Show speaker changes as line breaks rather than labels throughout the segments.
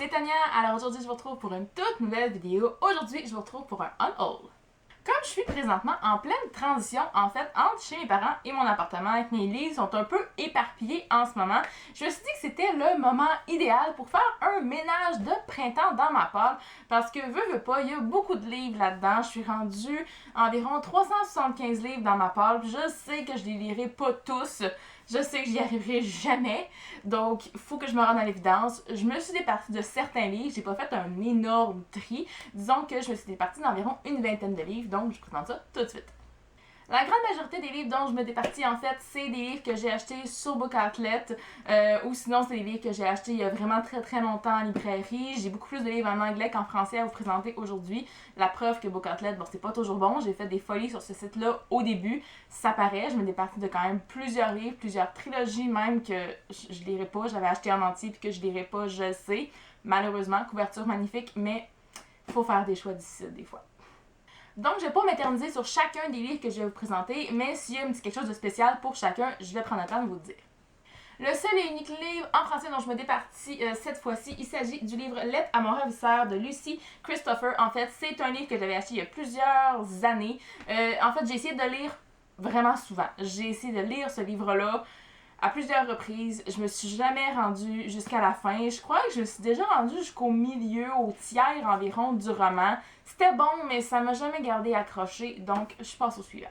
c'est Tania, alors aujourd'hui je vous retrouve pour une toute nouvelle vidéo. Aujourd'hui je vous retrouve pour un haul. Comme je suis présentement en pleine transition en fait entre chez mes parents et mon appartement et que mes livres sont un peu éparpillés en ce moment, je me suis dit que c'était le moment idéal pour faire un ménage de printemps dans ma pile parce que veux pas, il y a beaucoup de livres là-dedans. Je suis rendue environ 375 livres dans ma pile. Je sais que je les lirai pas tous. Je sais que j'y arriverai jamais, donc il faut que je me rende à l'évidence. Je me suis départie de certains livres, j'ai pas fait un énorme tri. Disons que je me suis départie d'environ une vingtaine de livres, donc je vous présente ça tout de suite. La grande majorité des livres dont je me départis, en fait, c'est des livres que j'ai achetés sur Book Outlet, ou sinon c'est des livres que j'ai achetés il y a vraiment très longtemps en librairie. J'ai beaucoup plus de livres en anglais qu'en français à vous présenter aujourd'hui. La preuve que Book Outlet, bon, c'est pas toujours bon. J'ai fait des folies sur ce site-là au début. Ça paraît, je me départis de quand même plusieurs livres, plusieurs trilogies même que je lirai pas. J'avais acheté en entier puis que je lirai pas, je le sais. Malheureusement, couverture magnifique, mais faut faire des choix difficiles des fois. Donc, je vais pas m'éterniser sur chacun des livres que je vais vous présenter, mais s'il y a quelque chose de spécial pour chacun, je vais prendre le temps de vous le dire. Le seul et unique livre en français dont je me départis cette fois-ci, il s'agit du livre Lettre à mon ravisseur de Lucy Christopher. En fait, c'est un livre que j'avais acheté il y a plusieurs années. En fait, j'ai essayé de le lire vraiment souvent. J'ai essayé de lire ce livre-là à plusieurs reprises. Je me suis jamais rendue jusqu'à la fin. Je crois que je me suis déjà rendue jusqu'au milieu, au tiers environ du roman. C'était bon, mais ça m'a jamais gardé accroché, donc je passe au suivant.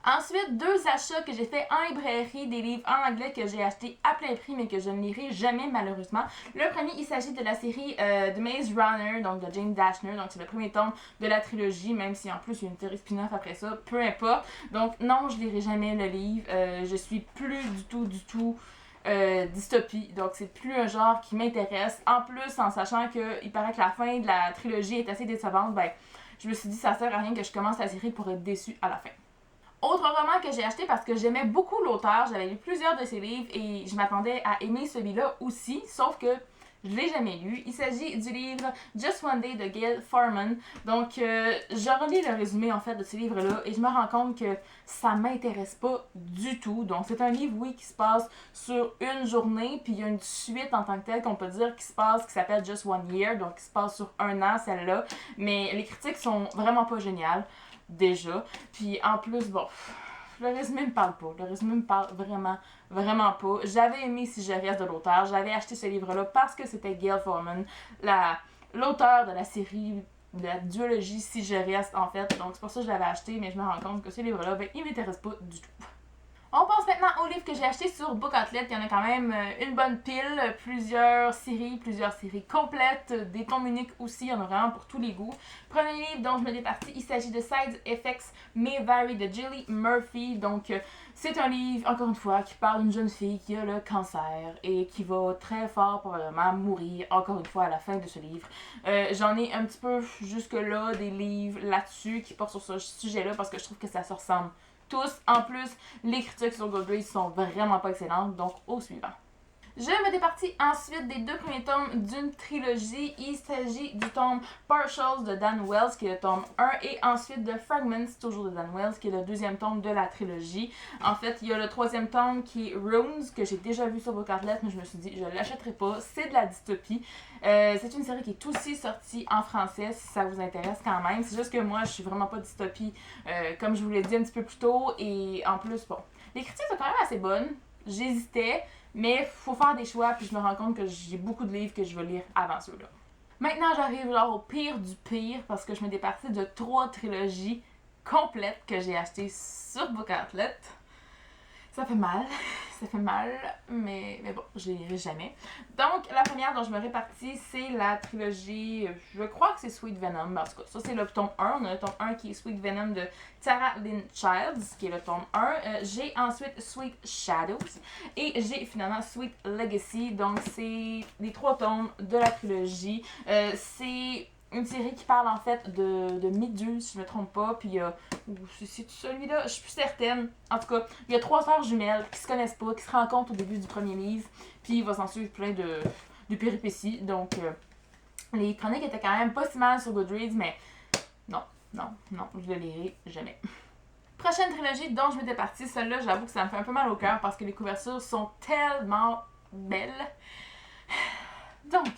Ensuite, deux achats que j'ai fait en librairie, des livres en anglais que j'ai achetés à plein prix mais que je ne lirai jamais malheureusement. Le premier, il s'agit de la série The Maze Runner, donc de Jane Dashner, donc c'est le premier tome de la trilogie, même si en plus il y a une série spin-off après ça, peu importe. Donc non, je lirai jamais le livre, je suis plus du tout dystopie, donc c'est plus un genre qui m'intéresse. En plus, en sachant qu'il paraît que la fin de la trilogie est assez décevante, ben je me suis dit ça sert à rien que je commence la série pour être déçue à la fin. Autre roman que j'ai acheté parce que j'aimais beaucoup l'auteur, j'avais lu plusieurs de ses livres et je m'attendais à aimer celui-là aussi, sauf que je l'ai jamais lu. Il s'agit du livre Just One Day de Gail Forman. Donc, je relis le résumé en fait de ce livre-là et je me rends compte que ça m'intéresse pas du tout. Donc, c'est un livre, oui, qui se passe sur une journée, puis il y a une suite en tant que telle qu'on peut dire qui s'appelle Just One Year, donc qui se passe sur un an, celle-là. Mais les critiques sont vraiment pas géniales, déjà. Puis en plus, bon, le résumé me parle pas. Le résumé me parle vraiment pas. J'avais aimé Si je reste de l'auteur. J'avais acheté ce livre-là parce que c'était Gail Forman, l'auteur de la série de la duologie Si je reste, en fait. Donc c'est pour ça que je l'avais acheté, mais je me rends compte que ce livre-là, ben, il m'intéresse pas du tout. On passe maintenant au livre que j'ai acheté sur Book Outlet. Il y en a quand même une bonne pile, plusieurs séries complètes, des tomes uniques aussi, il y en a vraiment pour tous les goûts. Premier livre dont je me départis, il s'agit de Side Effects May Vary de Gilly Murphy. Donc c'est un livre, encore une fois, qui parle d'une jeune fille qui a le cancer et qui va très fort probablement mourir, encore une fois, à la fin de ce livre. J'en ai un petit peu jusque-là des livres là-dessus qui portent sur ce sujet-là parce que je trouve que ça se ressemble tous. En plus, les critiques sur Goodreads sont vraiment pas excellentes, donc au suivant. Je me départis ensuite des deux premiers tomes d'une trilogie. Il s'agit du tome Partials de Dan Wells, qui est le tome 1, et ensuite de Fragments, toujours de Dan Wells, qui est le deuxième tome de la trilogie. En fait, il y a le troisième tome qui est Runes, que j'ai déjà vu sur Book Outlet, mais je me suis dit, je l'achèterai pas, c'est de la dystopie. C'est une série qui est aussi sortie en français, si ça vous intéresse quand même. C'est juste que moi, je suis vraiment pas dystopie, comme je vous l'ai dit un petit peu plus tôt, et en plus, bon, les critiques sont quand même assez bonnes. J'hésitais, mais faut faire des choix, puis je me rends compte que j'ai beaucoup de livres que je veux lire avant ceux-là. Maintenant, j'arrive genre au pire du pire, parce que je me départis de 3 trilogies complètes que j'ai achetées sur Book Outlet. Ça fait mal, mais bon, je les lirai jamais. Donc, la première dont je me répartis, c'est la trilogie, je crois que c'est Sweet Venom, en tout cas, ça c'est le tome 1, on a le tome 1 qui est Sweet Venom de Tara Lynn Childs, qui est le tome 1, j'ai ensuite Sweet Shadows, et j'ai finalement Sweet Legacy, donc c'est les 3 tomes de la trilogie, c'est une série qui parle en fait de Méduse, si je me trompe pas, puis c'est celui-là, je suis plus certaine. En tout cas, il y a 3 sœurs jumelles qui se connaissent pas, qui se rencontrent au début du premier livre, puis il va s'en suivre plein de péripéties. Donc, les chroniques étaient quand même pas si mal sur Goodreads, mais non, je le lirai jamais. Prochaine trilogie dont je m'étais partie, celle-là, j'avoue que ça me fait un peu mal au cœur parce que les couvertures sont tellement belles. Donc,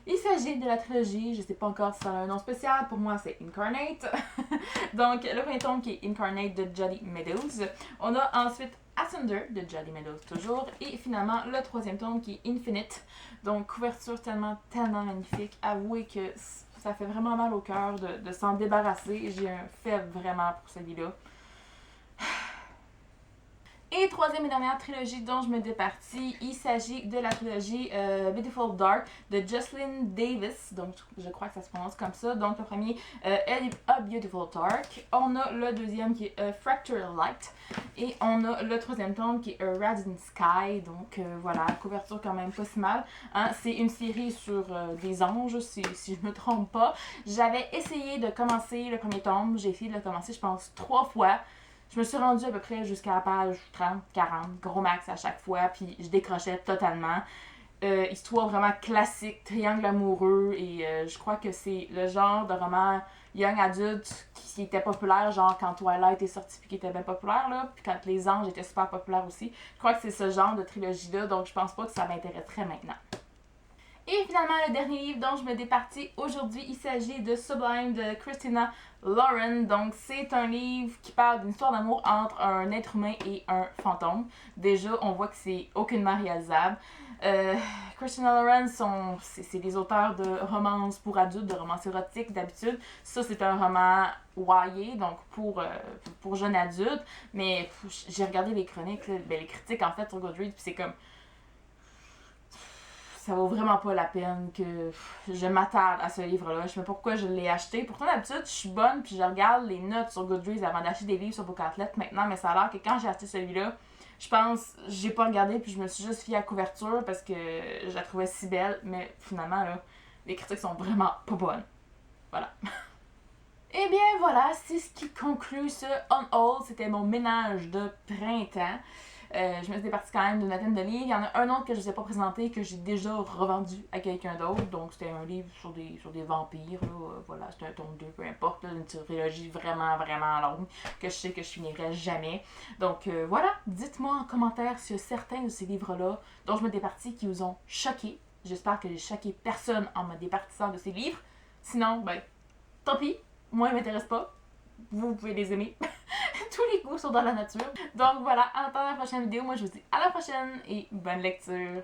Il s'agit de la trilogie, je sais pas encore si ça a un nom spécial, pour moi c'est Incarnate. Donc le premier tome qui est Incarnate de Jolly Meadows. On a ensuite Asunder de Jolly Meadows toujours. Et finalement le troisième tome qui est Infinite. Donc couverture tellement magnifique. Avouez que ça fait vraiment mal au cœur de s'en débarrasser. J'ai un faible vraiment pour celui-là. Et troisième et dernière trilogie dont je me départis, il s'agit de la trilogie Beautiful Dark de Jocelyn Davis. Donc je crois que ça se prononce comme ça. Donc le premier, A Beautiful Dark. On a le deuxième qui est Fractured Light. Et on a le troisième tome qui est Radiant Sky. Donc voilà, couverture quand même pas si mal. Hein? C'est une série sur des anges, si je me trompe pas. J'avais essayé de commencer le premier tome. J'ai essayé de le commencer, je pense, 3 fois. Je me suis rendue à peu près jusqu'à la page 30, 40, gros max à chaque fois, puis je décrochais totalement. Histoire vraiment classique, triangle amoureux, et je crois que c'est le genre de roman young adulte qui était populaire, genre quand Twilight est sorti puis qui était bien populaire, là, puis quand Les Anges étaient super populaires aussi. Je crois que c'est ce genre de trilogie-là, donc je pense pas que ça m'intéresserait maintenant. Et finalement, le dernier livre dont je me départis aujourd'hui, il s'agit de Sublime de Christina Lauren. Donc, c'est un livre qui parle d'une histoire d'amour entre un être humain et un fantôme. Déjà, on voit que c'est aucunement réalisable. Christina Lauren, c'est des auteurs de romances pour adultes, de romances érotiques d'habitude. Ça, c'est un roman YA, donc pour jeunes adultes. Mais j'ai regardé les chroniques, là, les critiques en fait sur Goodreads, puis c'est comme... ça vaut vraiment pas la peine que je m'attarde à ce livre-là. Je sais pas pourquoi je l'ai acheté. Pourtant, d'habitude, je suis bonne puis je regarde les notes sur Goodreads avant d'acheter des livres sur Bookatlet maintenant, mais ça a l'air que quand j'ai acheté celui-là, je pense, j'ai pas regardé puis je me suis juste fiée à la couverture parce que je la trouvais si belle, mais finalement, là, les critiques sont vraiment pas bonnes. Voilà. Et bien voilà, c'est ce qui conclut ce On Hold. C'était mon ménage de printemps. Je me suis départie quand même d'une vingtaine de livres. Il y en a un autre que je ne vous ai pas présenté, que j'ai déjà revendu à quelqu'un d'autre. Donc c'était un livre sur des vampires. Là. Voilà, c'était un tome 2, peu importe. Là, une trilogie vraiment longue que je sais que je finirai jamais. Donc voilà, dites-moi en commentaire s'il y a certains de ces livres-là dont je me départis qui vous ont choqué. J'espère que j'ai choqué personne en me départissant de ces livres. Sinon, ben, tant pis. Moi, ils m'intéressent pas. Vous pouvez les aimer. Tous les goûts sont dans la nature. Donc voilà, en attendant la prochaine vidéo, moi je vous dis à la prochaine et bonne lecture.